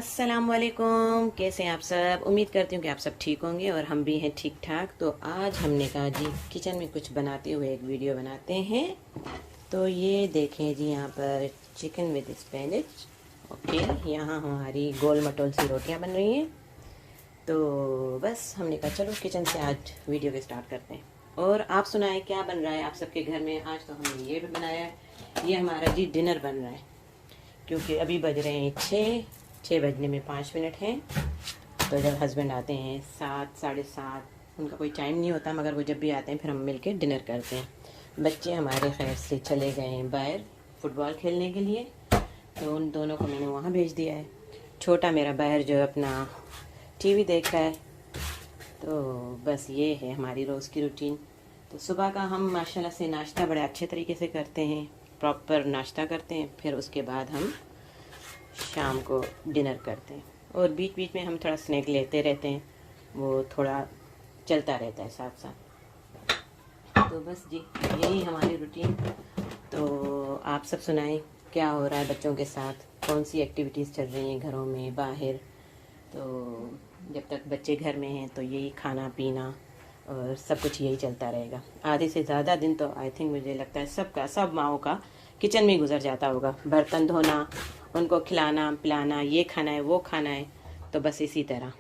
अस्सलाम वालेकुम। कैसे हैं आप सब? उम्मीद करती हूँ कि आप सब ठीक होंगे और हम भी हैं ठीक ठाक। तो आज हमने कहा जी किचन में कुछ बनाते हुए एक वीडियो बनाते हैं। तो ये देखें जी, यहाँ पर चिकन विद स्पेनिश। ओके, यहाँ हमारी गोल मटोल सी रोटियाँ बन रही हैं। तो बस हमने कहा चलो किचन से आज वीडियो के स्टार्ट करते हैं। और आप सुनाएं क्या बन रहा है आप सबके घर में? आज तो हमने ये भी बनाया है। ये हमारा जी डिनर बन रहा है, क्योंकि अभी बज रहे हैं 6 बजने में 5 मिनट हैं। तो जब हस्बैंड आते हैं 7 7:30, उनका कोई टाइम नहीं होता, मगर वो जब भी आते हैं फिर हम मिल के डिनर करते हैं। बच्चे हमारे खैर से चले गए हैं बाहर फुटबॉल खेलने के लिए, तो उन दोनों को मैंने वहाँ भेज दिया है। छोटा मेरा बाहर जो अपना टीवी देख रहा है। तो बस ये है हमारी रोज़ की रूटीन। तो सुबह का हम माशाल्लाह से नाश्ता बड़े अच्छे तरीके से करते हैं, प्रॉपर नाश्ता करते हैं। फिर उसके बाद हम शाम को डिनर करते हैं और बीच बीच में हम थोड़ा स्नैक लेते रहते हैं, वो थोड़ा चलता रहता है साथ साथ। तो बस जी यही हमारी रूटीन। तो आप सब सुनाएं क्या हो रहा है बच्चों के साथ, कौन सी एक्टिविटीज़ चल रही हैं घरों में बाहर। तो जब तक बच्चे घर में हैं तो यही खाना पीना और सब कुछ यही चलता रहेगा। आधे से ज़्यादा दिन तो आई थिंक मुझे लगता है सब माओं का किचन में गुजर जाता होगा। बर्तन धोना, उनको खिलाना पिलाना, ये खाना है वो खाना है, तो बस इसी तरह।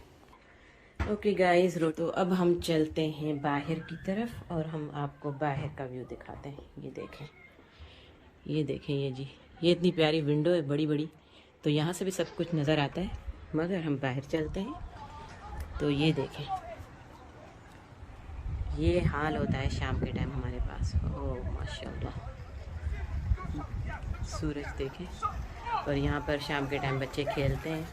ओके गाइस, तो अब हम चलते हैं बाहर की तरफ और हम आपको बाहर का व्यू दिखाते हैं। ये देखें ये इतनी प्यारी विंडो है बड़ी बड़ी, तो यहाँ से भी सब कुछ नज़र आता है। मगर हम बाहर चलते हैं तो ये देखें, ये हाल होता है शाम के टाइम हमारे पास। ओह माशाल्लाह, सूरज देखें। और यहाँ पर शाम के टाइम बच्चे खेलते हैं।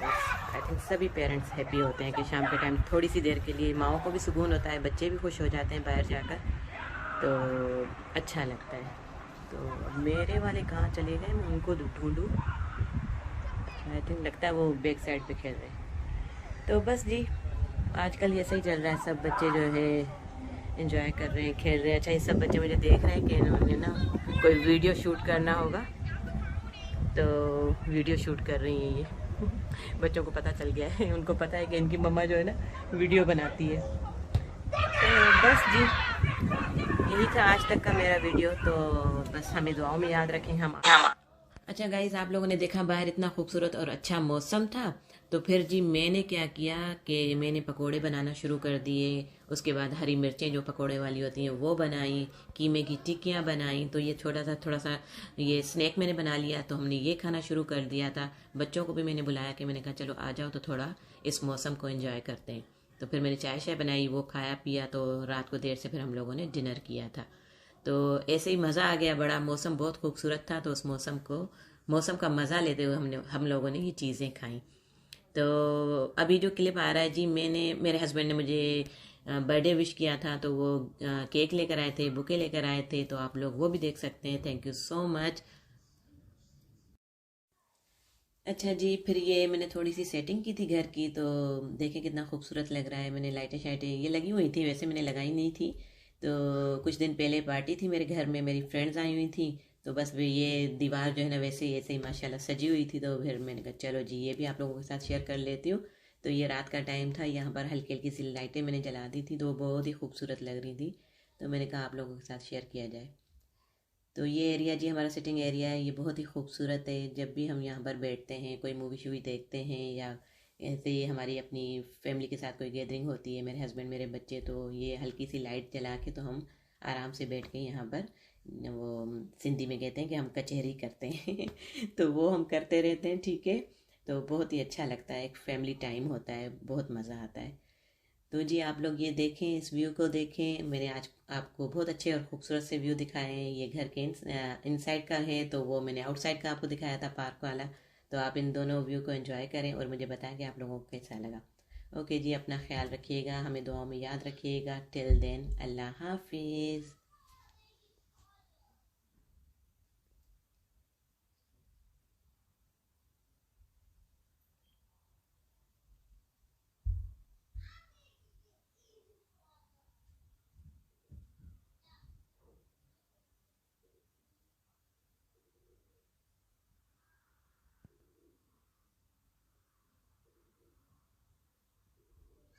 आई थिंक सभी पेरेंट्स हैप्पी होते हैं कि शाम के टाइम थोड़ी सी देर के लिए माओं को भी सुकून होता है, बच्चे भी खुश हो जाते हैं बाहर जाकर, तो अच्छा लगता है। तो मेरे वाले कहाँ चले गए, मैं उनको ढूंढूँ। आई थिंक लगता है वो बैक साइड पे खेल रहे हैं। तो बस जी आजकल ऐसा ही चल रहा है, सब बच्चे जो है एंजॉय कर रहे हैं, खेल रहे हैं। अच्छा, ये सब बच्चे मुझे देख रहे हैं कि इन्होंने ना कोई वीडियो शूट करना होगा, तो वीडियो शूट कर रही हैं ये। बच्चों को पता चल गया है, उनको पता है कि इनकी मम्मा जो है ना वीडियो बनाती है। तो बस जी यही था आज तक का मेरा वीडियो। तो बस हमें दुआओं में याद रखें हम। अच्छा गाइज, आप लोगों ने देखा बाहर इतना खूबसूरत और अच्छा मौसम था, तो फिर जी मैंने क्या किया कि मैंने पकोड़े बनाना शुरू कर दिए। उसके बाद हरी मिर्चें जो पकोड़े वाली होती हैं वो बनाई, कीमे की टिक्कियाँ बनाई। तो ये थोड़ा सा ये स्नैक मैंने बना लिया, तो हमने ये खाना शुरू कर दिया था। बच्चों को भी मैंने बुलाया कि मैंने कहा चलो आ जाओ, तो थोड़ा इस मौसम को एंजॉय करते हैं। तो फिर मैंने चाय शाय बनाई, वो खाया पिया, तो रात को देर से फिर हम लोगों ने डिनर किया था। तो ऐसे ही मज़ा आ गया, बड़ा मौसम बहुत खूबसूरत था, तो उस मौसम का मज़ा लेते हुए हम लोगों ने ये चीज़ें खाई। तो अभी जो क्लिप आ रहा है जी, मेरे हस्बैंड ने मुझे बर्थडे विश किया था, तो वो केक लेकर आए थे, बुके लेकर आए थे, तो आप लोग वो भी देख सकते हैं। Thank you so much. अच्छा जी, फिर ये मैंने थोड़ी सी सेटिंग की थी घर की, तो देखें कितना खूबसूरत लग रहा है। मैंने लाइटें शाइटें ये लगी हुई थी, वैसे मैंने लगाई नहीं थी। तो कुछ दिन पहले पार्टी थी मेरे घर में, मेरी फ्रेंड्स आई हुई थी, तो बस ये दीवार जो है ना वैसे ही ऐसे ही माशाल्लाह सजी हुई थी। तो फिर मैंने कहा चलो जी ये भी आप लोगों के साथ शेयर कर लेती हूँ। तो ये रात का टाइम था, यहाँ पर हल्की हल्की सी लाइटें मैंने जला दी थी, तो वो बहुत ही खूबसूरत लग रही थी। तो मैंने कहा आप लोगों के साथ शेयर किया जाए। तो ये एरिया जी हमारा सिटिंग एरिया है, ये बहुत ही खूबसूरत है। जब भी हम यहाँ पर बैठते हैं, कोई मूवी शूवी देखते हैं, या ऐसे ही हमारी अपनी फैमिली के साथ कोई गैदरिंग होती है, मेरे हस्बैंड मेरे बच्चे, तो ये हल्की सी लाइट जला के तो हम आराम से बैठ के यहाँ पर, वो सिंधी में कहते हैं कि हम कचहरी करते हैं तो वो हम करते रहते हैं, ठीक है। तो बहुत ही अच्छा लगता है, एक फैमिली टाइम होता है, बहुत मज़ा आता है। तो जी आप लोग ये देखें, इस व्यू को देखें। मैंने आज आपको बहुत अच्छे और खूबसूरत से व्यू दिखाए हैं। ये घर के इनसाइड का है, तो वो मैंने आउटसाइड का आपको दिखाया था, पार्क वाला। तो आप इन दोनों व्यू को एंजॉय करें और मुझे बताएं कि आप लोगों को कैसा लगा। ओके जी, अपना ख्याल रखिएगा, हमें दुआओं में याद रखिएगा। टिल देन, अल्लाह हाफिज़।